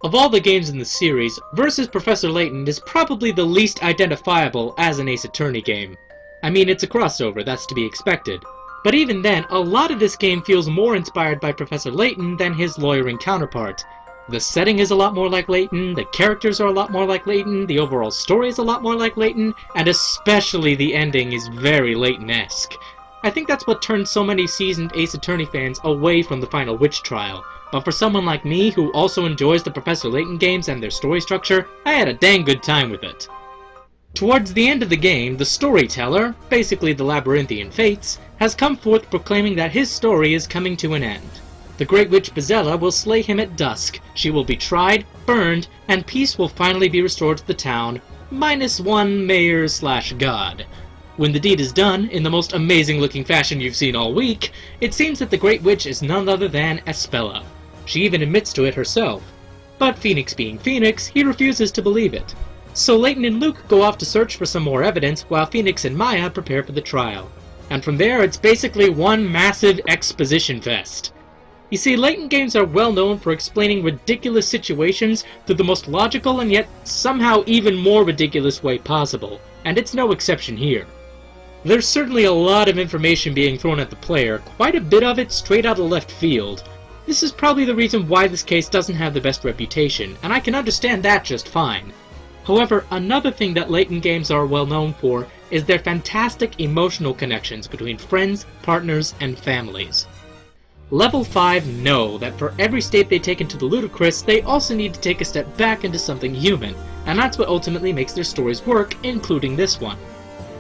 Of all the games in the series, Versus Professor Layton is probably the least identifiable as an Ace Attorney game. I mean, it's a crossover, that's to be expected. But even then, a lot of this game feels more inspired by Professor Layton than his lawyering counterpart. The setting is a lot more like Layton, the characters are a lot more like Layton, the overall story is a lot more like Layton, and especially the ending is very Layton-esque. I think that's what turned so many seasoned Ace Attorney fans away from the final witch trial. But for someone like me, who also enjoys the Professor Layton games and their story structure, I had a dang good time with it. Towards the end of the game, the storyteller, basically the Labyrinthian Fates, has come forth proclaiming that his story is coming to an end. The Great Witch Bezella will slay him at dusk, she will be tried, burned, and peace will finally be restored to the town, minus one mayor/god. When the deed is done, in the most amazing looking fashion you've seen all week, it seems that the Great Witch is none other than Espella. She even admits to it herself. But Phoenix being Phoenix, he refuses to believe it. So Layton and Luke go off to search for some more evidence while Phoenix and Maya prepare for the trial. And from there, it's basically one massive exposition fest. You see, Layton games are well known for explaining ridiculous situations through the most logical and yet somehow even more ridiculous way possible, and it's no exception here. There's certainly a lot of information being thrown at the player, quite a bit of it straight out of left field. This is probably the reason why this case doesn't have the best reputation, and I can understand that just fine. However, another thing that Layton games are well known for is their fantastic emotional connections between friends, partners, and families. Level 5 know that for every step they take into the ludicrous, they also need to take a step back into something human, and that's what ultimately makes their stories work, including this one.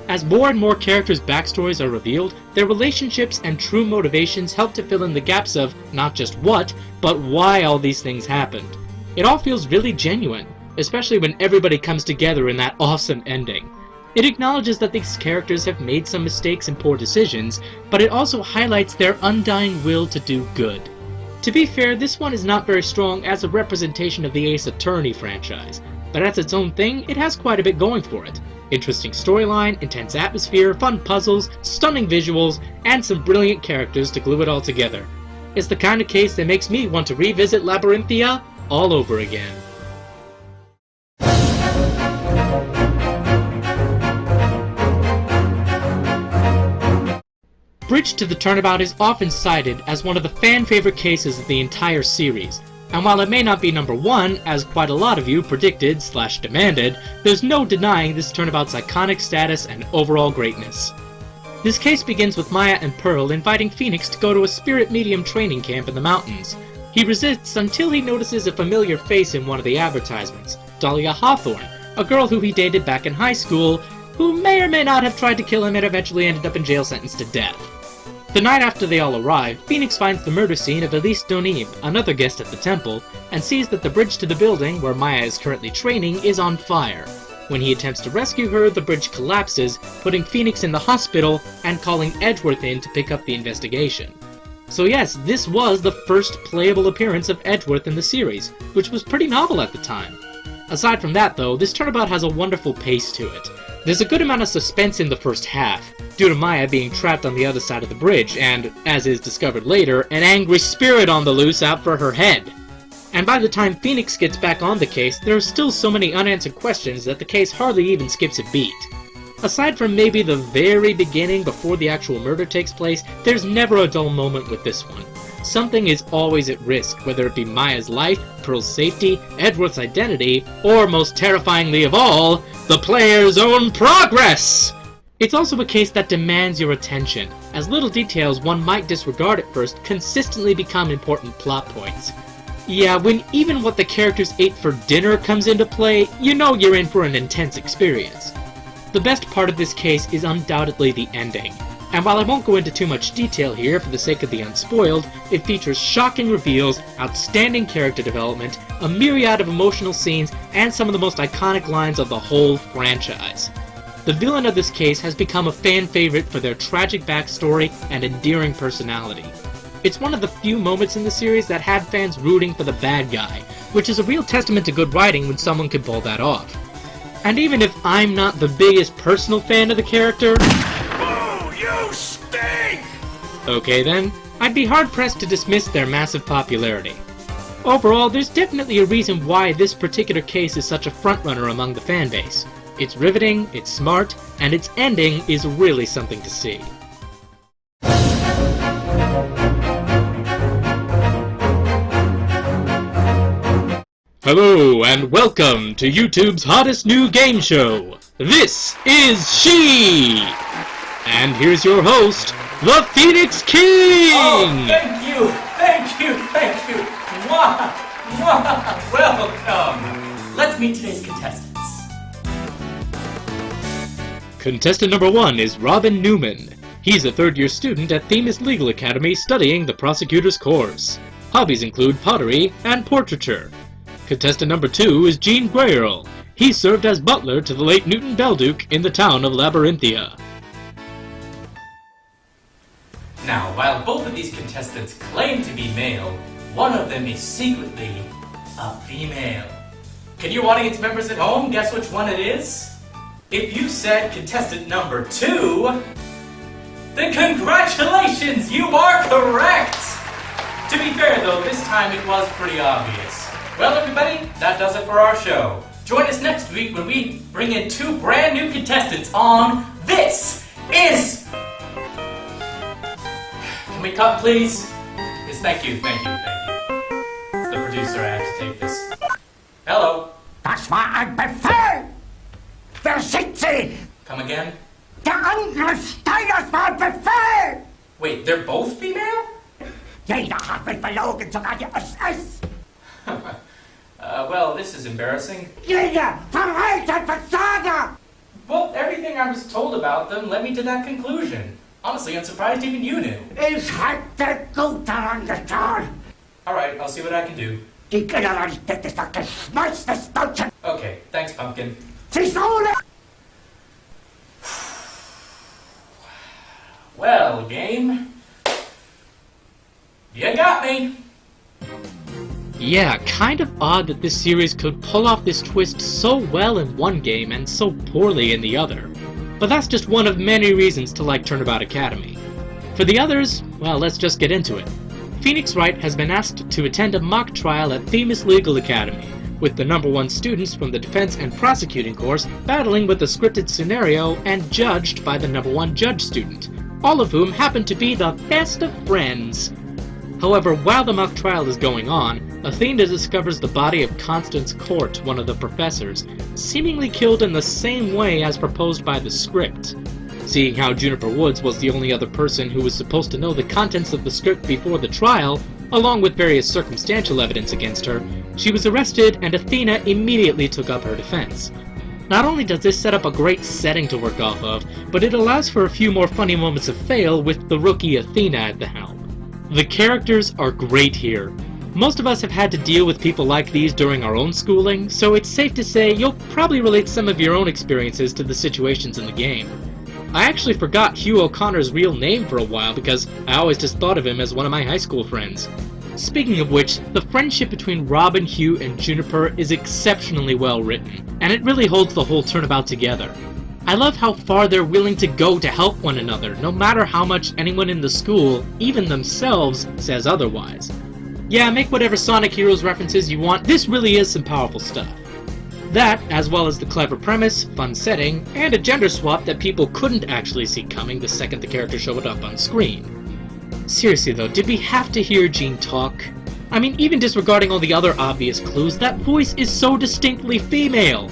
As more and more characters' backstories are revealed, their relationships and true motivations help to fill in the gaps of not just what, but why all these things happened. It all feels really genuine, especially when everybody comes together in that awesome ending. It acknowledges that these characters have made some mistakes and poor decisions, but it also highlights their undying will to do good. To be fair, this one is not very strong as a representation of the Ace Attorney franchise, but as its own thing, it has quite a bit going for it. Interesting storyline, intense atmosphere, fun puzzles, stunning visuals, and some brilliant characters to glue it all together. It's the kind of case that makes me want to revisit Labyrinthia all over again. Bridge to the Turnabout is often cited as one of the fan-favorite cases of the entire series, and while it may not be number one, as quite a lot of you predicted/demanded, there's no denying this Turnabout's iconic status and overall greatness. This case begins with Maya and Pearl inviting Phoenix to go to a spirit medium training camp in the mountains. He resists until he notices a familiar face in one of the advertisements, Dahlia Hawthorne, a girl who he dated back in high school, who may or may not have tried to kill him and eventually ended up in jail sentenced to death. The night after they all arrive, Phoenix finds the murder scene of Elise Donim, another guest at the temple, and sees that the bridge to the building where Maya is currently training is on fire. When he attempts to rescue her, the bridge collapses, putting Phoenix in the hospital and calling Edgeworth in to pick up the investigation. So yes, this was the first playable appearance of Edgeworth in the series, which was pretty novel at the time. Aside from that though, this Turnabout has a wonderful pace to it. There's a good amount of suspense in the first half, due to Maya being trapped on the other side of the bridge and, as is discovered later, an angry spirit on the loose out for her head. And by the time Phoenix gets back on the case, there are still so many unanswered questions that the case hardly even skips a beat. Aside from maybe the very beginning before the actual murder takes place, there's never a dull moment with this one. Something is always at risk, whether it be Maya's life, Pearl's safety, Edgeworth's identity, or most terrifyingly of all, the player's own progress! It's also a case that demands your attention, as little details one might disregard at first consistently become important plot points. Yeah, when even what the characters ate for dinner comes into play, you know you're in for an intense experience. The best part of this case is undoubtedly the ending, and while I won't go into too much detail here for the sake of the unspoiled, it features shocking reveals, outstanding character development, a myriad of emotional scenes, and some of the most iconic lines of the whole franchise. The villain of this case has become a fan favorite for their tragic backstory and endearing personality. It's one of the few moments in the series that had fans rooting for the bad guy, which is a real testament to good writing when someone can pull that off. And even if I'm not the biggest personal fan of the character... Oh, you stink! Okay then, I'd be hard-pressed to dismiss their massive popularity. Overall, there's definitely a reason why this particular case is such a frontrunner among the fanbase. It's riveting, it's smart, and its ending is really something to see. Hello, and welcome to YouTube's hottest new game show. This is She! And here's your host, the Phoenix King! Oh, thank you! Mwah! Mwah! Welcome! Let's meet today's contestants. Contestant number 1 is Robin Newman. He's a third-year student at Themis Legal Academy studying the Prosecutor's course. Hobbies include pottery and portraiture. Contestant number 2 is Gene Grayerl. He served as butler to the late Newton Belduke in the town of Labyrinthia. Now, while both of these contestants claim to be male, one of them is secretly a female. Can you audience members at home guess which one it is? If you said contestant number 2, then congratulations, you are correct! To be fair though, this time it was pretty obvious. Well everybody, that does it for our show. Join us next week when we bring in 2 brand new contestants on This Is... Can we cut please? Yes, thank you. It's the producer, I have to take this. Hello. Das war ein Befehl! Wer schickt Sie? Come again? Der Angriff Steiners war ein Befehl! Wait, they're both female? Jeder hat mich belogen, sogar die SS! Well, this is embarrassing. Jeder! Verräter, Versager! Well, everything I was told about them led me to that conclusion. Honestly, I'm surprised even you knew. Ich hätte gut daran getan! Alright, I'll see what I can do. Die Generalität ist das Geschmeiß des Deutschen! Okay, thanks, Pumpkin. Zisole! Well, game. You got me! Yeah, kind of odd that this series could pull off this twist so well in one game and so poorly in the other. But that's just one of many reasons to like Turnabout Academy. For the others, well, let's just get into it. Phoenix Wright has been asked to attend a mock trial at Themis Legal Academy, with the number 1 students from the defense and prosecuting course battling with a scripted scenario and judged by the number 1 judge student, all of whom happen to be the best of friends. However, while the mock trial is going on, Athena discovers the body of Constance Court, one of the professors, seemingly killed in the same way as proposed by the script. Seeing how Juniper Woods was the only other person who was supposed to know the contents of the script before the trial, along with various circumstantial evidence against her, she was arrested and Athena immediately took up her defense. Not only does this set up a great setting to work off of, but it allows for a few more funny moments of fail with the rookie Athena at the helm. The characters are great here. Most of us have had to deal with people like these during our own schooling, so it's safe to say you'll probably relate some of your own experiences to the situations in the game. I actually forgot Hugh O'Connor's real name for a while because I always just thought of him as one of my high school friends. Speaking of which, the friendship between Robin, Hugh, and Juniper is exceptionally well written, and it really holds the whole turnabout together. I love how far they're willing to go to help one another, no matter how much anyone in the school, even themselves, says otherwise. Yeah, make whatever Sonic Heroes references you want, this really is some powerful stuff. That, as well as the clever premise, fun setting, and a gender swap that people couldn't actually see coming the second the character showed up on screen. Seriously though, did we have to hear Jean talk? I mean, even disregarding all the other obvious clues, that voice is so distinctly female!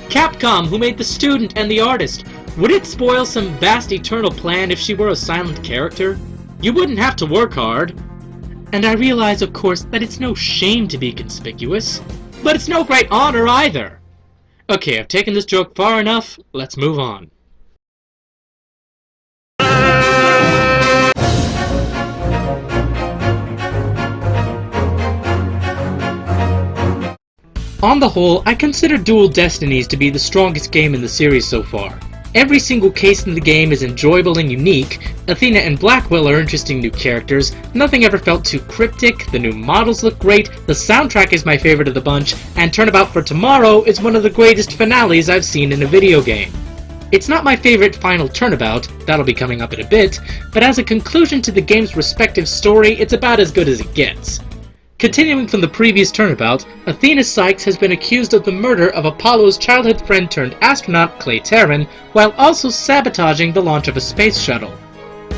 Capcom, who made the student and the artist, would it spoil some vast eternal plan if she were a silent character? You wouldn't have to work hard. And I realize, of course, that it's no shame to be conspicuous, but it's no great honor either. Okay, I've taken this joke far enough, let's move on. On the whole, I consider Dual Destinies to be the strongest game in the series so far. Every single case in the game is enjoyable and unique, Athena and Blackwell are interesting new characters, nothing ever felt too cryptic, the new models look great, the soundtrack is my favorite of the bunch, and Turnabout for Tomorrow is one of the greatest finales I've seen in a video game. It's not my favorite final Turnabout, that'll be coming up in a bit, but as a conclusion to the game's respective story, it's about as good as it gets. Continuing from the previous Turnabout, Athena Sykes has been accused of the murder of Apollo's childhood friend turned astronaut Clay Terran, while also sabotaging the launch of a space shuttle.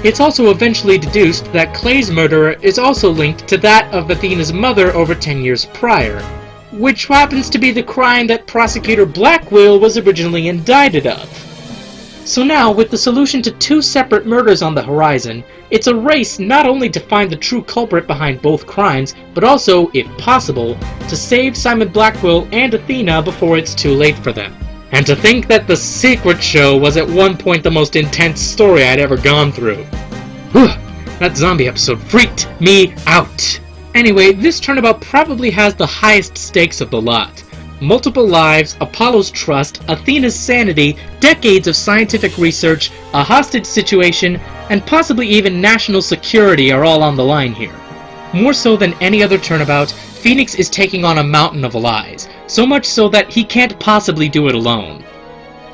It's also eventually deduced that Clay's murderer is also linked to that of Athena's mother over 10 years prior, which happens to be the crime that Prosecutor Blackwell was originally indicted of. So now, with the solution to 2 separate murders on the horizon, it's a race not only to find the true culprit behind both crimes, but also, if possible, to save Simon Blackwell and Athena before it's too late for them. And to think that The Secret Show was at one point the most intense story I'd ever gone through. Whew, that zombie episode freaked me out. Anyway, this Turnabout probably has the highest stakes of the lot. Multiple lives, Apollo's trust, Athena's sanity, decades of scientific research, a hostage situation, and possibly even national security are all on the line here. More so than any other Turnabout, Phoenix is taking on a mountain of lies, so much so that he can't possibly do it alone.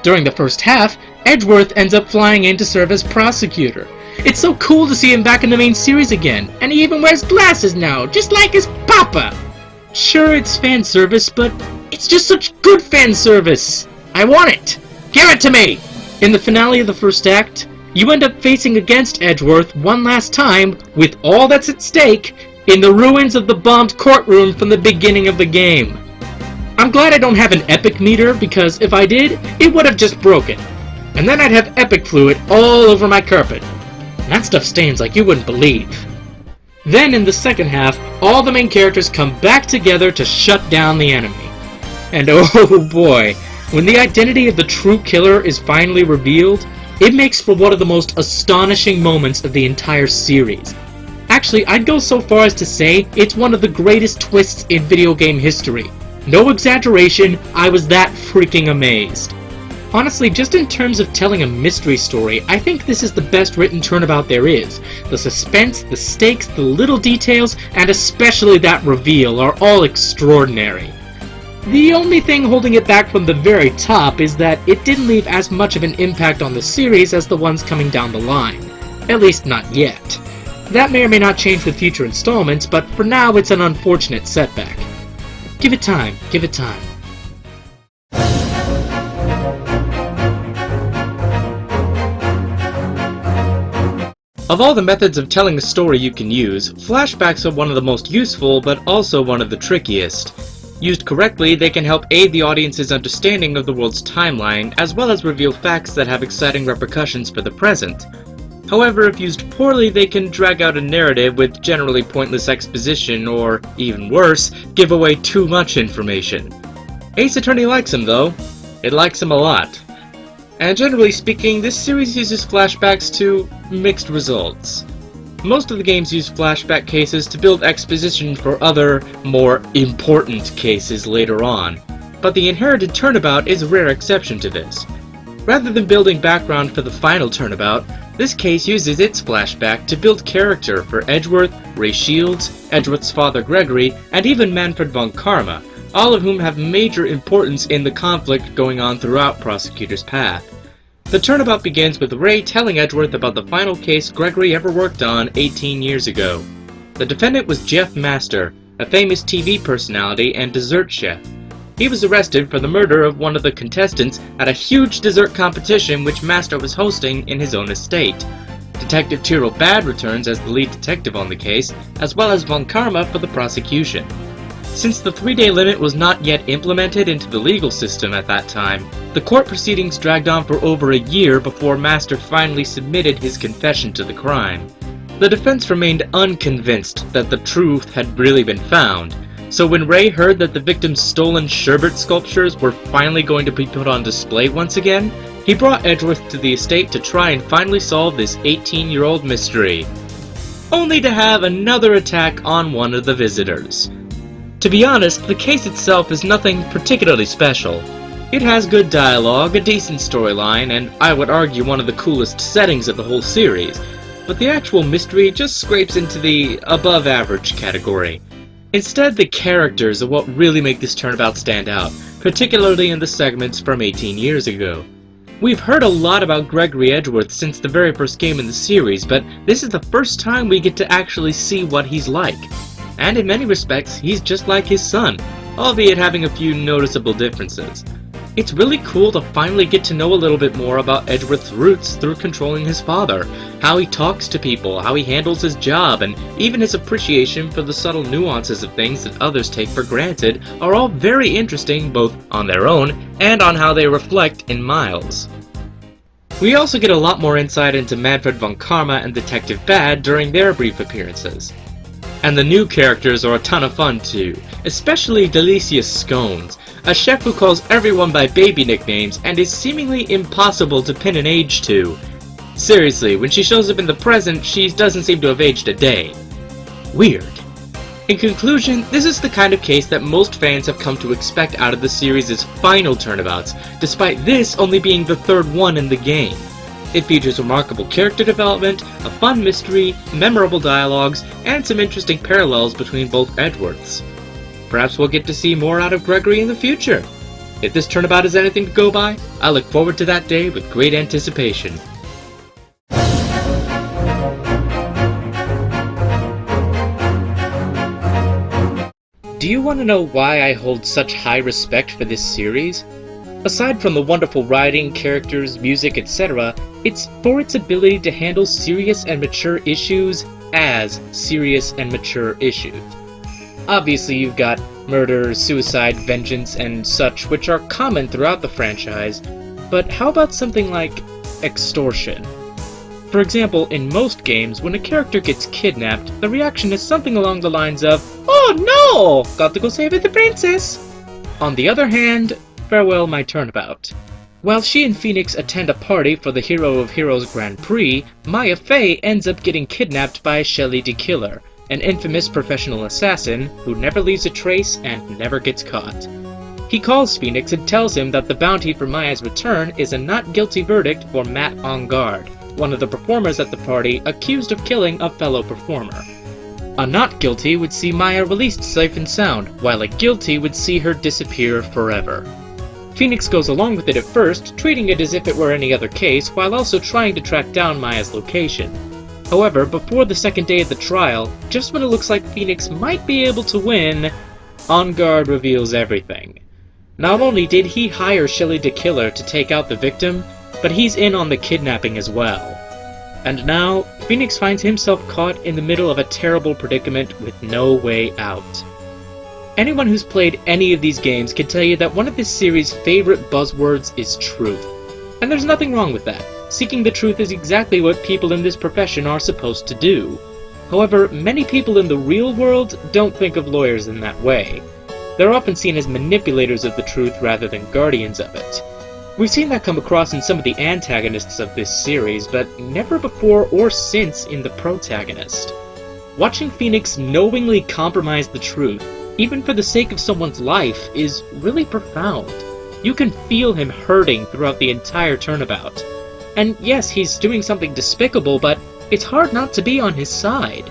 During the first half, Edgeworth ends up flying in to serve as Prosecutor. It's so cool to see him back in the main series again, and he even wears glasses now, just like his papa! Sure, it's fan service, but it's just such good fan service! I want it! Give it to me! In the finale of the first act, you end up facing against Edgeworth one last time, with all that's at stake, in the ruins of the bombed courtroom from the beginning of the game. I'm glad I don't have an epic meter, because if I did, it would have just broken. And then I'd have epic fluid all over my carpet. And that stuff stains like you wouldn't believe. Then in the second half, all the main characters come back together to shut down the enemy. And oh boy, when the identity of the true killer is finally revealed, it makes for one of the most astonishing moments of the entire series. Actually, I'd go so far as to say it's one of the greatest twists in video game history. No exaggeration, I was that freaking amazed. Honestly, just in terms of telling a mystery story, I think this is the best written Turnabout there is. The suspense, the stakes, the little details, and especially that reveal are all extraordinary. The only thing holding it back from the very top is that it didn't leave as much of an impact on the series as the ones coming down the line. At least not yet. That may or may not change with future installments, but for now it's an unfortunate setback. Give it time, give it time. Of all the methods of telling a story you can use, flashbacks are one of the most useful, but also one of the trickiest. Used correctly, they can help aid the audience's understanding of the world's timeline, as well as reveal facts that have exciting repercussions for the present. However, if used poorly, they can drag out a narrative with generally pointless exposition, or, even worse, give away too much information. Ace Attorney likes them though. It likes them a lot. And generally speaking, this series uses flashbacks to mixed results. Most of the games use flashback cases to build exposition for other, more important cases later on, but the inherited Turnabout is a rare exception to this. Rather than building background for the final Turnabout, this case uses its flashback to build character for Edgeworth, Ray Shields, Edgeworth's father Gregory, and even Manfred von Karma, all of whom have major importance in the conflict going on throughout Prosecutor's path. The Turnabout begins with Ray telling Edgeworth about the final case Gregory ever worked on 18 years ago. The defendant was Jeff Master, a famous TV personality and dessert chef. He was arrested for the murder of one of the contestants at a huge dessert competition which Master was hosting in his own estate. Detective Tyrrell Bad returns as the lead detective on the case, as well as Von Karma for the prosecution. Since the 3-day limit was not yet implemented into the legal system at that time, the court proceedings dragged on for over a year before Master finally submitted his confession to the crime. The defense remained unconvinced that the truth had really been found, so when Ray heard that the victim's stolen sherbet sculptures were finally going to be put on display once again, he brought Edgeworth to the estate to try and finally solve this 18-year-old mystery, only to have another attack on one of the visitors. To be honest, the case itself is nothing particularly special. It has good dialogue, a decent storyline, and I would argue one of the coolest settings of the whole series, but the actual mystery just scrapes into the above-average category. Instead, the characters are what really make this Turnabout stand out, particularly in the segments from 18 years ago. We've heard a lot about Gregory Edgeworth since the very first game in the series, but this is the first time we get to actually see what he's like. and in many respects, he's just like his son, albeit having a few noticeable differences. It's really cool to finally get to know a little bit more about Edgeworth's roots through controlling his father, how he talks to people, how he handles his job, and even his appreciation for the subtle nuances of things that others take for granted are all very interesting both on their own and on how they reflect in Miles. We also get a lot more insight into Manfred von Karma and Detective Bad during their brief appearances. And the new characters are a ton of fun too, especially Delicious Scones, a chef who calls everyone by baby nicknames and is seemingly impossible to pin an age to. Seriously, when she shows up in the present, she doesn't seem to have aged a day. Weird. In conclusion, this is the kind of case that most fans have come to expect out of the series' final Turnabouts, despite this only being the third one in the game. It features remarkable character development, a fun mystery, memorable dialogues, and some interesting parallels between both Edgeworths. Perhaps we'll get to see more out of Gregory in the future. If this Turnabout is anything to go by, I look forward to that day with great anticipation. Do you want to know why I hold such high respect for this series? Aside from the wonderful writing, characters, music, etc., it's for its ability to handle serious and mature issues as serious and mature issues. Obviously, you've got murder, suicide, vengeance, and such, which are common throughout the franchise, but how about something like extortion? For example, in most games, when a character gets kidnapped, the reaction is something along the lines of, "Oh no! Got to go save the princess!" On the other hand, farewell my Turnabout. While she and Phoenix attend a party for the Hero of Heroes Grand Prix, Maya Fey ends up getting kidnapped by Shelley the Killer, an infamous professional assassin who never leaves a trace and never gets caught. He calls Phoenix and tells him that the bounty for Maya's return is a not guilty verdict for Matt On Guard, one of the performers at the party accused of killing a fellow performer. A not guilty would see Maya released safe and sound, while a guilty would see her disappear forever. Phoenix goes along with it at first, treating it as if it were any other case, while also trying to track down Maya's location. However, before the second day of the trial, just when it looks like Phoenix might be able to win, On Guard reveals everything. Not only did he hire Shelley the Killer to take out the victim, but he's in on the kidnapping as well. And now, Phoenix finds himself caught in the middle of a terrible predicament with no way out. Anyone who's played any of these games can tell you that one of this series' favorite buzzwords is truth. And there's nothing wrong with that. Seeking the truth is exactly what people in this profession are supposed to do. However, many people in the real world don't think of lawyers in that way. They're often seen as manipulators of the truth rather than guardians of it. We've seen that come across in some of the antagonists of this series, but never before or since in the protagonist. Watching Phoenix knowingly compromise the truth, even for the sake of someone's life, is really profound. You can feel him hurting throughout the entire Turnabout. And yes, he's doing something despicable, but it's hard not to be on his side.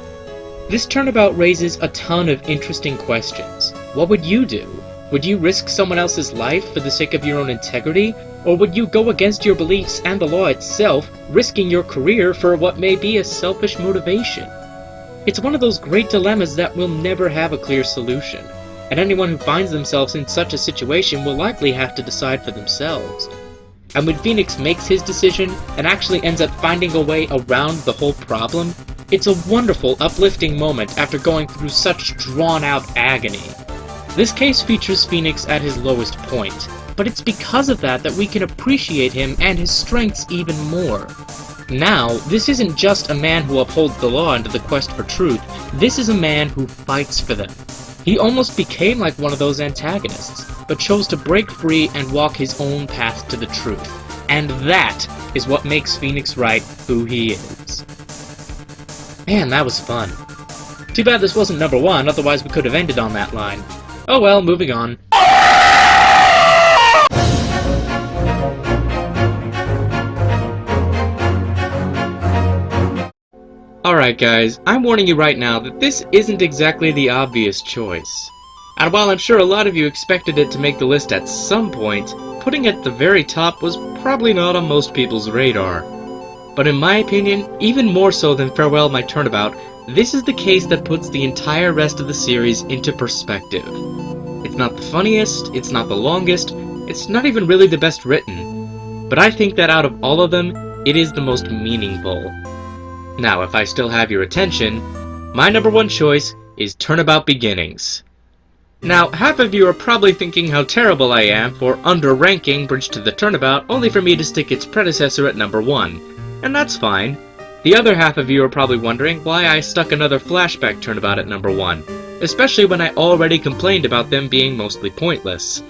This Turnabout raises a ton of interesting questions. What would you do? Would you risk someone else's life for the sake of your own integrity? Or would you go against your beliefs and the law itself, risking your career for what may be a selfish motivation? It's one of those great dilemmas that will never have a clear solution, and anyone who finds themselves in such a situation will likely have to decide for themselves. And when Phoenix makes his decision and actually ends up finding a way around the whole problem, it's a wonderful, uplifting moment after going through such drawn-out agony. This case features Phoenix at his lowest point, but it's because of that we can appreciate him and his strengths even more. Now, this isn't just a man who upholds the law into the quest for truth, this is a man who fights for them. He almost became like one of those antagonists, but chose to break free and walk his own path to the truth. And that is what makes Phoenix Wright who he is. Man, that was fun. Too bad this wasn't number one, otherwise we could have ended on that line. Oh well, moving on. Alright guys, I'm warning you right now that this isn't exactly the obvious choice. And while I'm sure a lot of you expected it to make the list at some point, putting it at the very top was probably not on most people's radar. But in my opinion, even more so than Farewell My Turnabout, This is the case that puts the entire rest of the series into perspective. It's not the funniest, it's not the longest, it's not even really the best written, but I think that out of all of them, it is the most meaningful. Now, if I still have your attention, my number one choice is Turnabout Beginnings. Now, half of you are probably thinking how terrible I am for underranking Bridge to the Turnabout only for me to stick its predecessor at number 1, and that's fine. The other half of you are probably wondering why I stuck another flashback Turnabout at number 1, especially when I already complained about them being mostly pointless.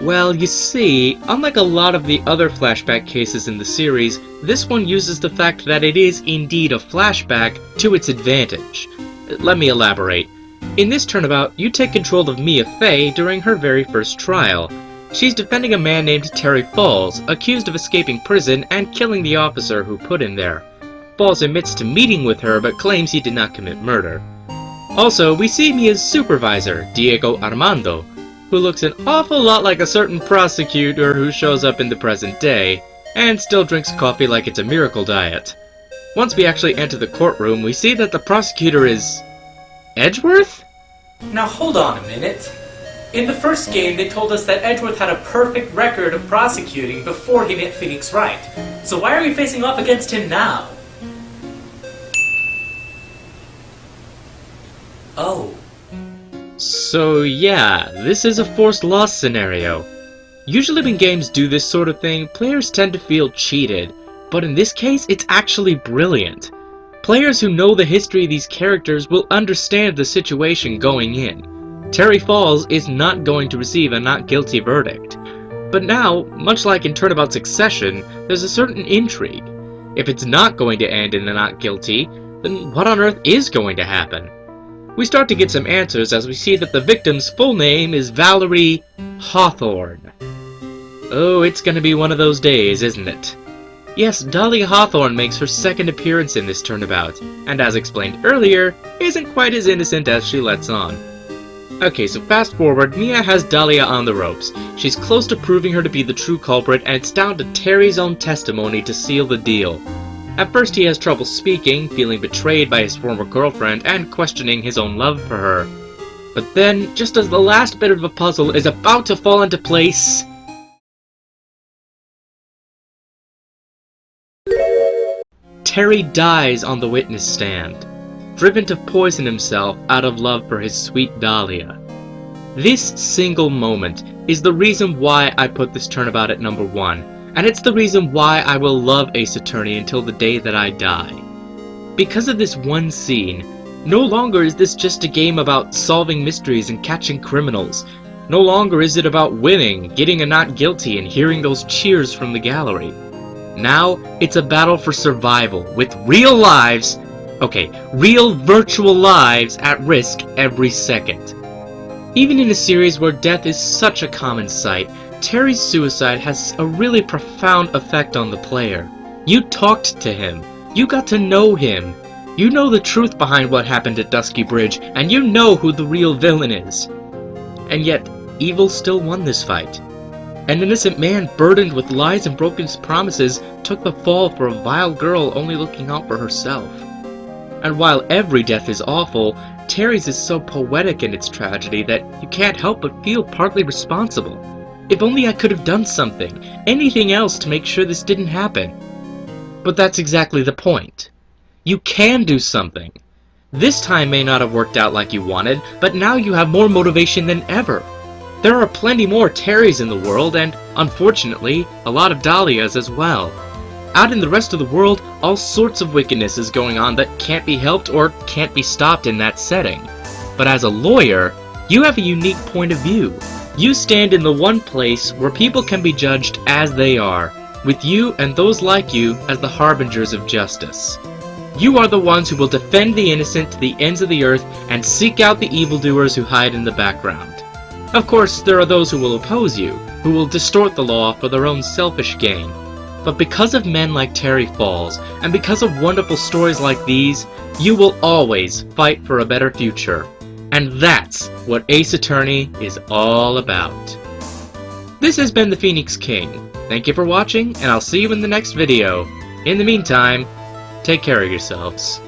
Well, you see, unlike a lot of the other flashback cases in the series, this one uses the fact that it is indeed a flashback to its advantage. Let me elaborate. In this Turnabout, you take control of Mia Fey during her very first trial. She's defending a man named Terry Falls, accused of escaping prison and killing the officer who put him there. Falls admits to meeting with her but claims he did not commit murder. Also, we see Mia's supervisor, Diego Armando, who looks an awful lot like a certain prosecutor who shows up in the present day, and still drinks coffee like it's a miracle diet. Once we actually enter the courtroom, we see that the prosecutor is... Edgeworth? Now hold on a minute. In the first game, they told us that Edgeworth had a perfect record of prosecuting before he met Phoenix Wright. So why are we facing off against him now? Oh. So yeah, this is a forced loss scenario. Usually when games do this sort of thing, players tend to feel cheated, but in this case, it's actually brilliant. Players who know the history of these characters will understand the situation going in. Terry Falls is not going to receive a not guilty verdict. But now, much like in Turnabout Succession, there's a certain intrigue. If it's not going to end in a not guilty, then what on earth is going to happen? We start to get some answers as we see that the victim's full name is Valerie Hawthorne. Oh, it's gonna be one of those days, isn't it? Yes, Dahlia Hawthorne makes her second appearance in this Turnabout, and as explained earlier, isn't quite as innocent as she lets on. Okay, so fast forward, Mia has Dahlia on the ropes. She's close to proving her to be the true culprit, and it's down to Terry's own testimony to seal the deal. At first he has trouble speaking, feeling betrayed by his former girlfriend, and questioning his own love for her. But then, just as the last bit of the puzzle is about to fall into place... Terry dies on the witness stand, driven to poison himself out of love for his sweet Dahlia. This single moment is the reason why I put this Turnabout at number 1. And it's the reason why I will love Ace Attorney until the day that I die. Because of this one scene, no longer is this just a game about solving mysteries and catching criminals. No longer is it about winning, getting a not guilty, and hearing those cheers from the gallery. Now, it's a battle for survival, with real lives, real virtual lives at risk every second. Even in a series where death is such a common sight, Terry's suicide has a really profound effect on the player. You talked to him. You got to know him. You know the truth behind what happened at Dusky Bridge, and you know who the real villain is. And yet, evil still won this fight. An innocent man burdened with lies and broken promises took the fall for a vile girl only looking out for herself. And while every death is awful, Terry's is so poetic in its tragedy that you can't help but feel partly responsible. If only I could have done something, anything else to make sure this didn't happen. But that's exactly the point. You can do something. This time may not have worked out like you wanted, but now you have more motivation than ever. There are plenty more Terrys in the world, and, unfortunately, a lot of Dahlias as well. Out in the rest of the world, all sorts of wickedness is going on that can't be helped or can't be stopped in that setting. But as a lawyer, you have a unique point of view. You stand in the one place where people can be judged as they are, with you and those like you as the harbingers of justice. You are the ones who will defend the innocent to the ends of the earth and seek out the evildoers who hide in the background. Of course, there are those who will oppose you, who will distort the law for their own selfish gain. But because of men like Terry Falls, and because of wonderful stories like these, you will always fight for a better future. And that's what Ace Attorney is all about. This has been the Phoenix King. Thank you for watching, and I'll see you in the next video. In the meantime, take care of yourselves.